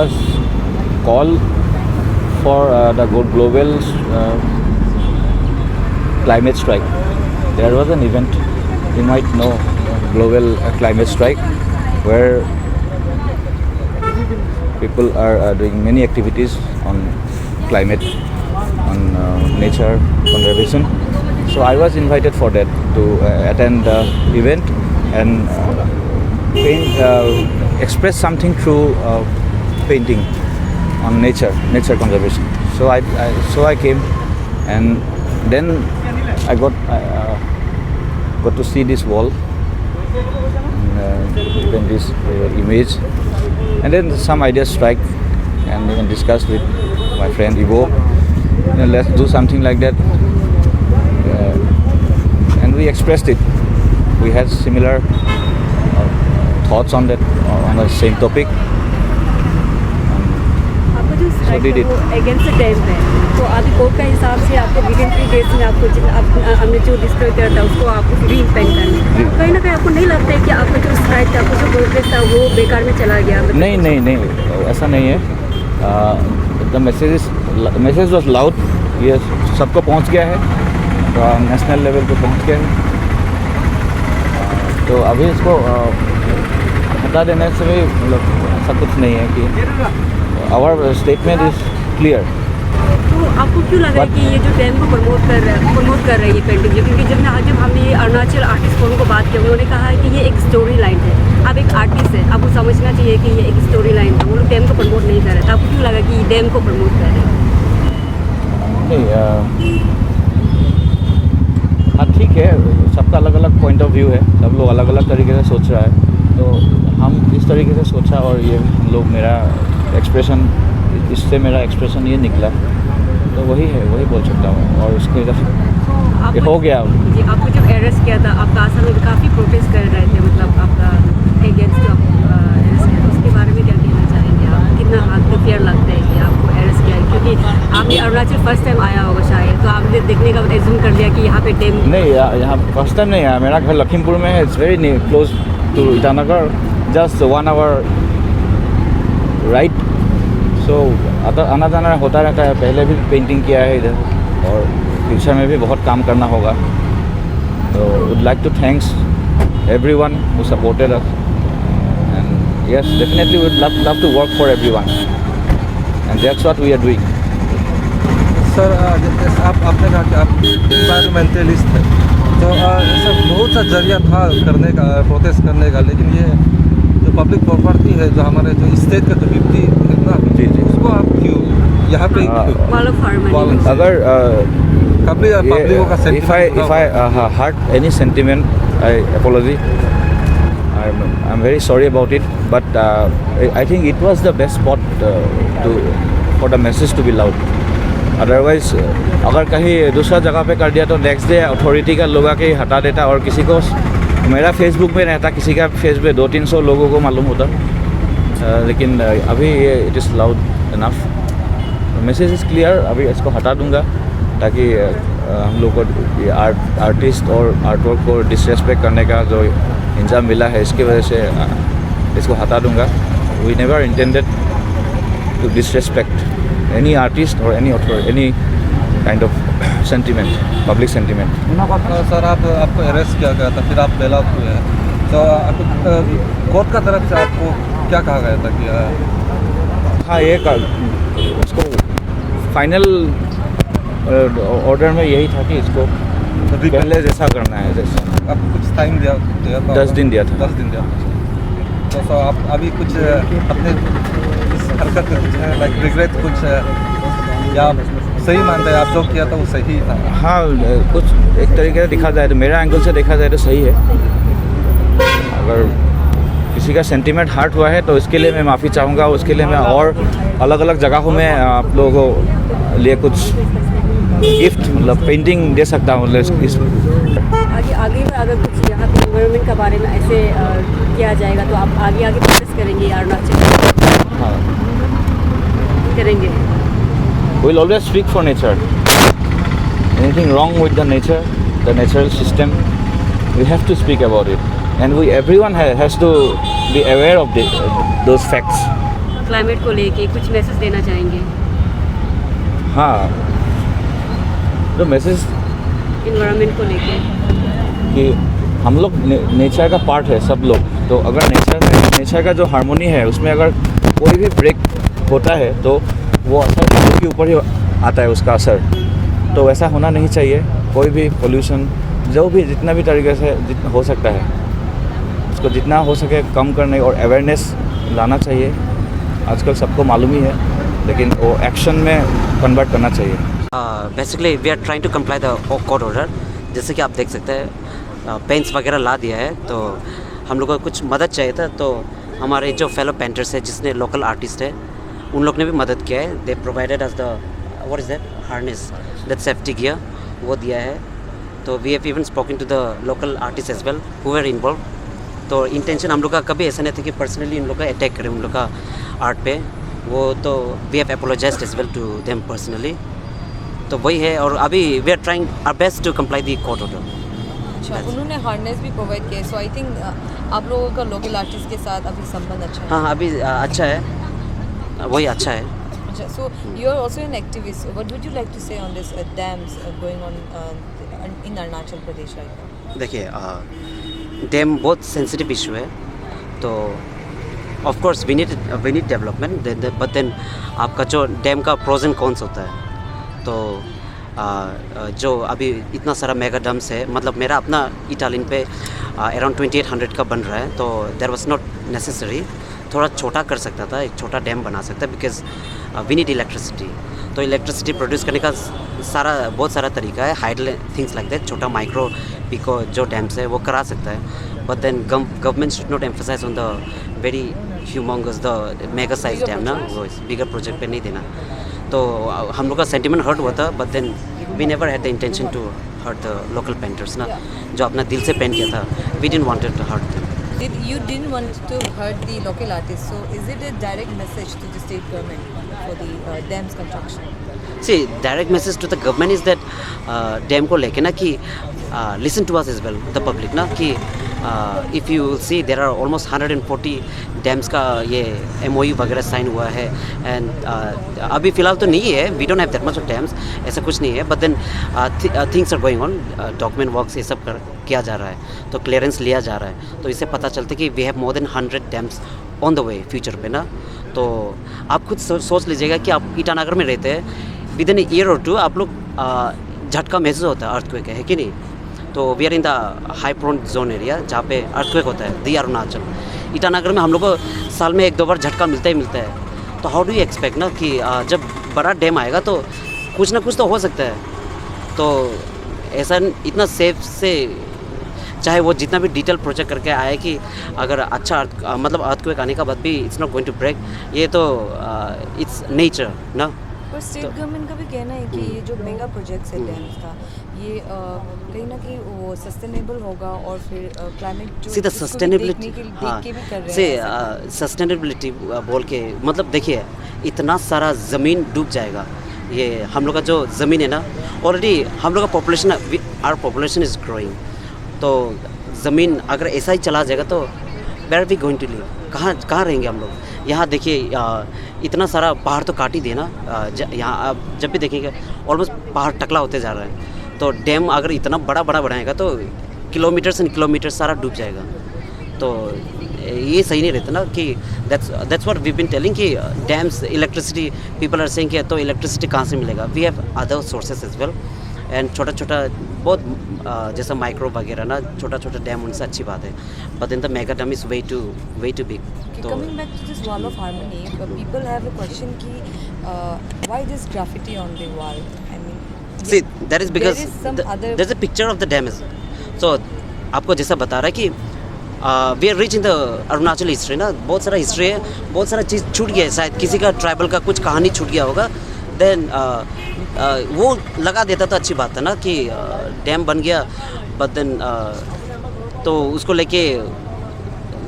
was called for the global climate strike. There was an event, you might know, global climate strike, where people are doing many activities on climate, on nature conservation. So I was invited for that to attend the event and express something through painting on nature conservation. So I came, and then I got to see this wall and then this image, and then some ideas strike, and discuss with my friend Ivo. Let's do something like that, and we expressed it. We had similar thoughts on that, on the same topic. आपको जो strike है वो against the dam है, तो आदि court का हिसाब से आपको विदिन 3 डेज में आपको हमने जो डिस्ट्रॉय किया था उसको आपको रीइम्पेंड करना है। कहीं ना कहीं आपको नहीं लगता है कि आपका जो स्ट्राइक था, आपको जो प्रोग्रेस था वो बेकार में चला गया? नहीं, ऐसा नहीं है। द मैसेज वॉज लाउड, ये सबको पहुंच गया है, नेशनल लेवल पे पहुंच गया है। तो अभी इसको हटा देने से भी मतलब ऐसा कुछ नहीं है कि आवर स्टेटमेंट इज क्लियर। तो आपको क्यों लगा कि ये जो डैम को प्रमोट कर रहा है ये पेंटिंग? क्योंकि जब हमने ये अरुणाचल आर्टिस्ट फोरम को बात की, उन्होंने कहा है कि ये एक स्टोरी लाइन है। आप एक आर्टिस्ट है, आपको समझना चाहिए कि ये एक स्टोरी लाइन है। वो लोग डैम को प्रमोट नहीं कर रहे थे, आपको क्यों लगा कि ये डैम को प्रमोट कर रहे हैं? नहीं, हाँ ठीक है, सबका अलग अलग पॉइंट ऑफ व्यू है, सब लोग अलग अलग तरीके से सोच रहा है। तो हम इस तरीके से सोचा, और ये हम लोग मेरा एक्सप्रेशन, इससे मेरा एक्सप्रेशन ये निकला, तो वही है, वही बोल सकता हूँ। और उसके ये हो गया जी। आपको जब अरेस्ट किया था, आपका आसाम में काफ़ी प्रोटेस्ट कर रहे थे, मतलब आपका अगेंस्ट अरेस्ट किया, उसके बारे में क्या कहना चाहेंगे आप? कितना आपको फेयर लगता है कि आपको अरेस्ट किया है? क्योंकि आपने अरुणाचल फर्स्ट टाइम आया होगा शायद, तो आपने देखने का एज्यूम कर लिया कि यहाँ पे डैम नहीं, यहाँ फर्स्ट टाइम नहीं आया। मेरा घर लखीमपुर में है, it's very close to Itanagar, just 1 hour right. So आना जाना होता रहता है। पहले भी पेंटिंग किया है इधर, और फ्यूचर में भी बहुत काम करना होगा। तो would like to thanks everyone who supported us, and yes, definitely we would love to work for everyone, and that's what we are doing. Sir, आपने कहा कि आप इन्वायरमेंटलिस्ट हैं, तो ऐसा बहुत सा जरिया था करने का, प्रोटेस्ट करने का, लेकिन ये जो पब्लिक प्रॉपर्टी है, जो हमारे जो स्टेट का जो 50 है ना, जी, उसको आप क्यों यहाँ पे अगर पब्लिकों का if I hurt any sentiment, I apology. I'm very sorry about it, but I think it was the best spot for the message to be loud. Otherwise अगर कहीं दूसरा जगह पे कर दिया तो नेक्स्ट डे अथॉरिटी का लोग आके हटा देता, और किसी को मेरा फेसबुक में रहता, किसी का फेस पे 200-300 लोगों को मालूम होता। लेकिन अभी ये it is loud enough, message is clear. अभी इसको हटा दूंगा ताकि हम लोग को आर्टिस्ट और आर्टवर्क को डिसरेस्पेक्ट करने का जो इंजाम मिला है, इसकी वजह से इसको हटा दूंगा। We never intended to disrespect any artist or any author, any kind of sentiment, public sentiment. Sir, आपको अरेस्ट किया गया था, फिर आप बेल आउट हुए हैं, तो आपको कोर्ट का तरफ से आपको क्या कहा गया था कि हाँ, ये उसको फाइनल ऑर्डर में यही था कि इसको पहले जैसा करना है। जैसा आप कुछ टाइम दिया था? 10 दिन दिया था। 10 दिन दिया था। तो आप अभी कुछ अपने हरकत में कुछ है लाइक रिग्रेट कुछ है, या सही मानते हैं आप जो किया था वो सही था? हाँ, कुछ एक तरीके से देखा जाए तो, मेरा एंगल से देखा जाए तो सही है। अगर किसी का सेंटीमेंट हर्ट हुआ है तो इसके लिए मैं माफ़ी चाहूँगा। उसके लिए मैं और अलग अलग जगहों में आप लोगों को लिए कुछ गिफ्ट, मतलब पेंटिंग दे सकता हूँ। आगे में अगर कुछ यहाँ पे एनवायरनमेंट के बारे में ऐसे किया जाएगा तो आप आगे प्रोटेस्ट करेंगे? अरुणाचल हाँ करेंगे। We'll always speak for nature. Anything wrong with the nature, the natural system, we have to speak about it, and everyone has to be aware of those facts. Climate को लेके कुछ मैसेज देना चाहेंगे? हाँ, जो मैसेज इन्वायरमेंट को लेके कि हम लोग नेचर का पार्ट है सब लोग, तो अगर नेचर का जो हार्मोनी है उसमें अगर कोई भी ब्रेक होता है तो वो असर हम लोग के ऊपर ही आता है, उसका असर। तो वैसा होना नहीं चाहिए। कोई भी पोल्यूशन जो भी जितना भी तरीके से हो सकता है उसको जितना हो सके कम करने और अवेयरनेस लाना चाहिए। आजकल सबको मालूम ही है, लेकिन वो एक्शन में कन्वर्ट करना चाहिए। Basically we are trying to comply the court order. जैसे कि आप देख सकते हैं पेंट्स वगैरह ला दिया है, तो हम लोग को कुछ मदद चाहिए था। तो हमारे जो फेलो पेंटर्स है, जिसने लोकल आर्टिस्ट है, उन लोग ने भी मदद किया है। They provided us the what is that harness, that safety gear, वो दिया है। तो we have even spoken to the local artist as well who were involve. तो इंटेंशन हम लोग का कभी ऐसा नहीं था कि पर्सनली उन लोग का अटैक करें, उन लोग का आर्ट पे। वो तो we have apologised as well to them personally. तो वही है, और अभी we are trying our best to comply the court order. अच्छा, उन्होंने हार्नेस भी प्रोवाइड किया, सो आई थिंक आप लोगों का लोकल आर्टिस्ट के साथ अभी संबंध अच्छा है। हाँ, अभी अच्छा है, वही अच्छा है। अच्छा, so you are also an activist, what would you like to say on this dams going on in Arunachal Pradesh right now? देखिए, डैम बहुत सेंसिटिव इशू है, तो of course we need development, but then आपका जो डैम का pros and cons होता है। तो जो अभी इतना सारा मेगा डम्स है, मतलब मेरा अपना इटालियन पे अराउंड 2800 का बन रहा है, तो देयर वाज नॉट नेसेसरी। थोड़ा छोटा कर सकता था, एक छोटा डैम बना सकता है, बिकॉज वी नीड इलेक्ट्रिसिटी। तो इलेक्ट्रिसिटी प्रोड्यूस करने का बहुत सारा तरीका है, हाइडल थिंग्स लाइक दैट। छोटा माइक्रो पिको जो डैम्स है वो करा सकता है, but then government should not emphasise on the very humongous the mega size dam ना, वो बिगर प्रोजेक्ट पे नहीं देना। तो हम लोग का सेंटिमेंट हर्ट हुआ था, but then we never had the intention to hurt the local painters ना, जो अपना दिल से पेंट किया था। We didn't wanted to hurt them. You didn't want to hurt the local artists, so is it a direct message to the state government for the dams construction? See, direct message to the government is that dam को लेके ना कि listen to us as well, the public ना, कि if you see there are almost 140 dams का ये MOU वगैरह sign हुआ है, एंड अभी फ़िलहाल तो नहीं है, we don't have that much of dams, ऐसा कुछ नहीं है, but then things are going on, document works ये सब किया जा रहा है, तो क्लियरेंस लिया जा रहा है। तो इससे पता चलता है कि we have more than 100 dams on the way future पे ना। तो आप खुद सोच लीजिएगा कि आप ईटानगर में रहते हैं, विद इन ईयर और टू आप लोग झटका महसूस होता है, अर्थक्वेक है कि नहीं? तो we are in the high prone zone area जहाँ पे अर्थक्वेक होता है, दी अरुणाचल। ईटानगर में हम लोग को साल में 1-2 बार झटका मिलता ही मिलता है। तो हाउ डू यू एक्सपेक्ट ना कि जब बड़ा डैम आएगा तो कुछ ना कुछ तो हो सकता है। तो ऐसा इतना सेफ से, चाहे वो जितना भी डिटेल प्रोजेक्ट करके आए कि अगर अच्छा मतलब अर्थक्वेक आने का बाद भी it's not going to break, ये तो इट्स नेचर ना। पर स्टेट गवर्नमेंट का भी कहना है कि ये जो मेगा प्रोजेक्ट्स है डैम्स का, ये कहीं ना कहीं वो सस्टेनेबल होगा, और फिर क्लाइमेट सी द सस्टेनेबिलिटी, हाँ से हैं। सस्टेनेबिलिटी बोल के मतलब देखिए, इतना सारा ज़मीन डूब जाएगा। ये हम लोग का जो ज़मीन है ना, ऑलरेडी हम लोग का population, our population is growing. तो ज़मीन अगर ऐसा ही चला जाएगा तो where we going to live, कहाँ रहेंगे हम लोग? यहाँ देखिए, इतना सारा पहाड़ तो काट ही देना। यहाँ आप जब भी देखेंगे ऑलमोस्ट पहाड़ टकला होते जा रहा है। तो डैम अगर इतना बड़ा बनाएगा तो किलोमीटर्स एंड किलोमीटर सारा डूब जाएगा। तो ये सही नहीं रहता ना कि that's what we been telling कि dams electricity, people are saying कि तो इलेक्ट्रिसिटी कहाँ से मिलेगा? We have other sources as well, and छोटा बहुत जैसा माइक्रो वगैरह ना, छोटा डैम, उनसे अच्छी बात है, but in the mega dam is way too big. तो coming back to this wall of harmony, people have a question कि why this graffiti on the wall? I mean see that is because there is a picture of the dam. So आपको जैसा बता रहा है कि we are rich in the Arunachal history ना, बहुत सारा हिस्ट्री है, बहुत सारा चीज़ छूट गया है, शायद किसी का ट्राइबल का कुछ कहानी छूट गया होगा, देन वो लगा देता तो अच्छी बात है ना कि डैम बन गया, बट देन तो उसको लेके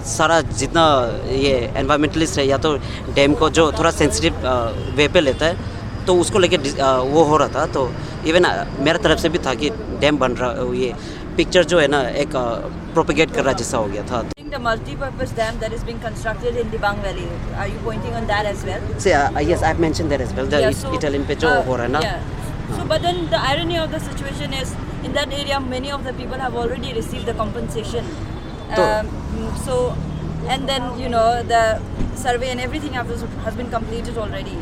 सारा जितना ये एनवायरमेंटलिस्ट है या तो डैम को जो थोड़ा सेंसिटिव वे पे लेता है, तो उसको लेके वो हो रहा था। तो इवन मेरा तरफ से भी था कि डैम बन रहा, ये पिक्चर जो है ना एक प्रोपेगेट कर रहा जैसा हो गया था। a multi-purpose dam that is being constructed in Dibang Valley. Are you pointing on that as well? See, yes, I've mentioned that as well. The Italian पे जो हो रहा है ना. Yeah. So, but then the irony of the situation is, in that area, many of the people have already received the compensation. So, and then the survey and everything has been completed already.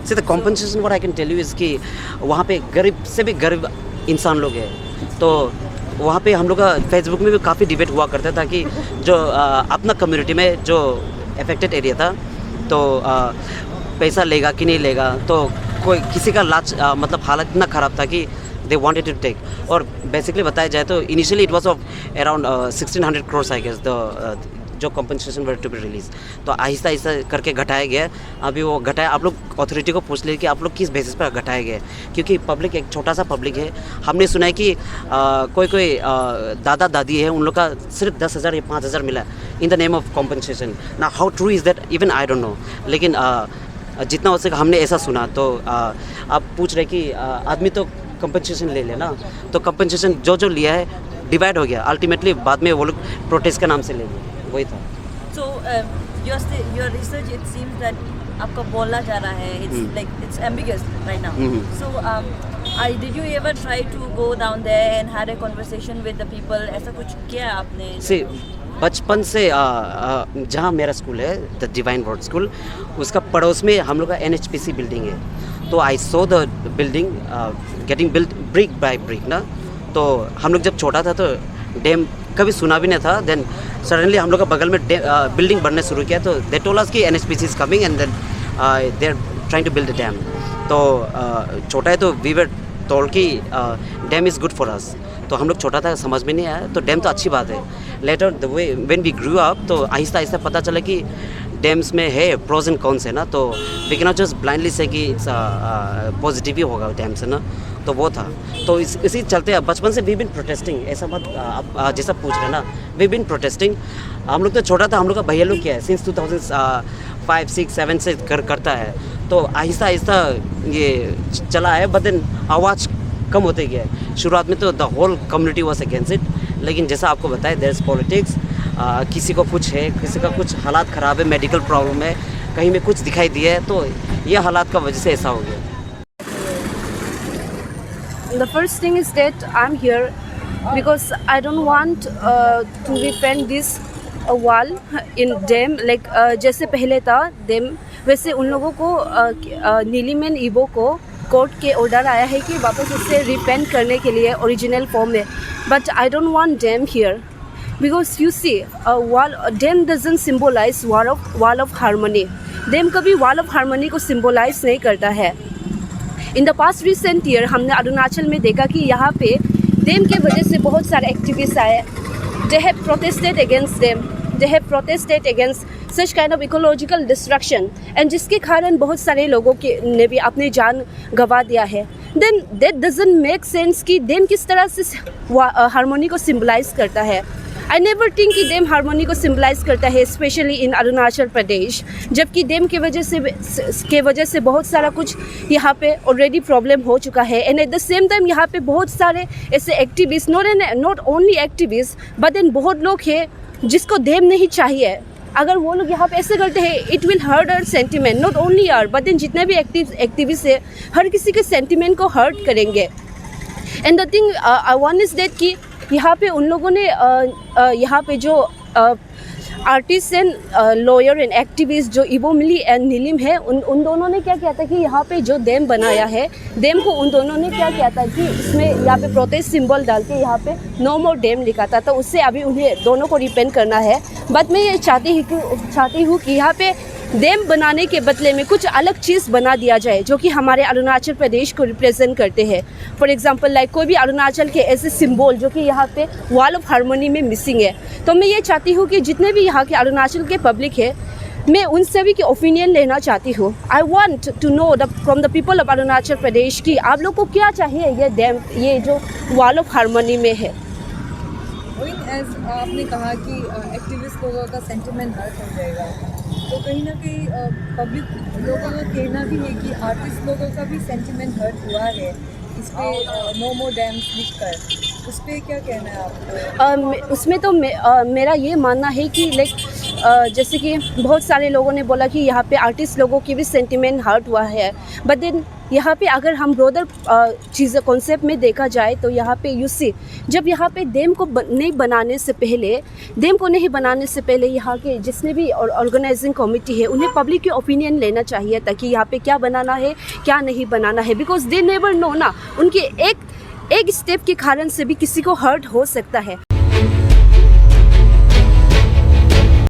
See, the compensation what I can tell you is कि वहाँ पे गरीब से भी गरीब इंसान लोग हैं, तो वहाँ पे हम लोग का फेसबुक में भी काफ़ी डिबेट हुआ करता था कि जो अपना कम्युनिटी में जो अफेक्टेड एरिया था, तो पैसा लेगा कि नहीं लेगा, तो कोई किसी का लाच मतलब हालत इतना ख़राब था कि दे वांटेड टू टेक. और बेसिकली बताया जाए तो initially it was of around 1600 crores I guess the जो compensation were to be release. तो आहिस्ता आहिस्ता करके घटाया गया. अभी वो घटाया, आप लोग अथॉरिटी को पूछ लीजिए कि आप लोग किस बेसिस पर घटाया गया, क्योंकि पब्लिक एक छोटा सा पब्लिक है. हमने सुना है कि कोई दादा दादी है, उन लोग का सिर्फ 10,000 या 5,000 मिला in the name of compensation. ना how true is that, even I don't know, लेकिन जितना हो सके हमने ऐसा सुना. तो आप पूछ रहे कि आदमी तो कंपनसेशन ले लेना, तो कंपनसेशन जो लिया है डिवाइड हो गया. अल्टीमेटली बाद में वो लोग प्रोटेस्ट के नाम से ले गए, वही था. So your research, it seems that आपका बोला जा रहा है, it's like it's ambiguous right now. So did you ever try to go down there and had a conversation with the people? ऐसा कुछ किया आपने? See, बचपन से जहाँ मेरा स्कूल है द डिवाइन वर्ड स्कूल, उसका पड़ोस में हम लोग का NHPC बिल्डिंग है. तो I saw the building getting built brick by brick ना. तो हम लोग जब छोटा था तो डैम कभी सुना भी नहीं था. देन सडनली हम लोग का बगल में बिल्डिंग बनने शुरू किया, तो दे टोल्ड अस कि NHPC is coming and then they are trying to build a dam. तो छोटा है तो वी वर टोल्ड कि dam is good for us. तो हम लोग छोटा था, समझ में नहीं आया, तो डैम तो अच्छी बात है. Later the way when we grew up, तो आहिस्ता आहिस्ता पता चला कि डैम्स में है प्रोज एंड कॉन्स है ना. तो we can not just blindly say कि पॉजिटिव ही होगा डैम से ना. तो वो था. तो इसी चलते बचपन से वी बिन प्रोटेस्टिंग. ऐसा मत आप जैसा पूछ रहे ना, वी बिन प्रोटेस्टिंग. हम लोग तो छोटा था, हम लोग का भैया लोग क्या है सिंस 2005, 6, 7 से करता है. तो आहिस्ता आहिस्ता ये चला है, बट देन आवाज़ कम होते गया. शुरुआत में तो the whole community was against it, लेकिन जैसा आपको बताया देयर इज पॉलिटिक्स. किसी को कुछ है, किसी का कुछ हालात ख़राब है, मेडिकल प्रॉब्लम है, कहीं में कुछ दिखाई दिया है, तो ये हालात का वजह से ऐसा हो गया. The first thing is that I'm here because I don't want to defend this wall in dam like जैसे पहले था dam, वैसे उन लोगों को नीलिम एंड इबो को कोर्ट के ऑर्डर आया है कि वापस उससे रिपेंट करने के लिए ओरिजिनल फॉर्म में. But I don't want dam here because you see dam doesn't symbolise wall of harmony. Dam कभी वॉल ऑफ हार्मनी को सिम्बोलाइज नहीं करता है. In the past recent year हमने अरुणाचल में देखा कि यहाँ पे डैम के वजह से बहुत सारे एक्टिविस्ट आए. They have protested against dam, they have protested against such kind of ecological destruction, and जिसके कारण बहुत सारे लोगों के ने भी अपनी जान गंवा दिया है. Then that doesn't make sense कि डैम किस तरह से हार्मोनी को सिम्बलाइज करता है. आई नेवर थिंक कि डैम हार्मोनी को सिम्बलाइज करता है, स्पेशली इन अरुणाचल प्रदेश, जबकि डैम के वजह से बहुत सारा कुछ यहाँ पे ऑलरेडी प्रॉब्लम हो चुका है. And at the same time यहाँ पे बहुत सारे ऐसे activist, not only activist but then बहुत लोग हैं जिसको डैम नहीं चाहिए. अगर वो लोग यहाँ पे ऐसे करते हैं, it will hurt our sentiment, not only our but then जितने भी एक्टिविस्ट है, हर किसी के सेंटिमेंट को हर्ट करेंगे. And the thing I want is that कि यहाँ पे उन लोगों ने यहाँ पे जो artist and lawyer and activist जो इबो मिली एंड नीलिम है, उन दोनों ने क्या किया था कि यहाँ पे जो डैम बनाया है, डैम को उन दोनों ने क्या किया था कि इसमें यहाँ पे प्रोटेस्ट सिंबल डाल के यहाँ पे नो मोर डैम लिखा था. तो उससे अभी उन्हें दोनों को रिपेंट करना है. बट मैं ये चाहती हूँ कि यहाँ पे डैम बनाने के बदले में कुछ अलग चीज़ बना दिया जाए जो कि हमारे अरुणाचल प्रदेश को रिप्रेजेंट करते हैं. फॉर एग्जांपल लाइक कोई भी अरुणाचल के ऐसे सिंबल जो कि यहाँ पे वॉल ऑफ हार्मनी में मिसिंग है. तो मैं ये चाहती हूँ कि जितने भी यहाँ के अरुणाचल के पब्लिक है, मैं उन सभी की ओपिनियन लेना चाहती हूँ. I want to know from the people of Arunachal Pradesh कि आप लोग को क्या चाहिए ये डैम, ये जो वॉल ऑफ हार्मनी में है. एज आपने कहा कि एक्टिविस्ट लोगों का सेंटिमेंट हर्ट हो जाएगा, तो कहीं ना कहीं पब्लिक लोगों का कहना भी है कि आर्टिस्ट लोगों का भी सेंटिमेंट हर्ट हुआ है इस पे नो मोर डैम्स लिखकर. उस पर क्या कहना है आपको? उसमें तो मेरा ये मानना है कि जैसे कि बहुत सारे लोगों ने बोला कि यहाँ पे आर्टिस्ट लोगों की भी सेंटिमेंट हर्ट हुआ है, बट देन यहाँ पे अगर हम ब्रोडर चीज़ कॉन्सेप्ट में देखा जाए तो यहाँ पे जब यहाँ पे डैम को नहीं बनाने से पहले यहाँ के जिसने भी ऑर्गेनाइजिंग कमेटी है उन्हें पब्लिक के ओपिनियन लेना चाहिए ताकि यहाँ पे क्या बनाना है क्या नहीं बनाना है, बिकॉज दे नेवर नो ना, उनके एक स्टेप के कारण से भी किसी को हर्ट हो सकता है।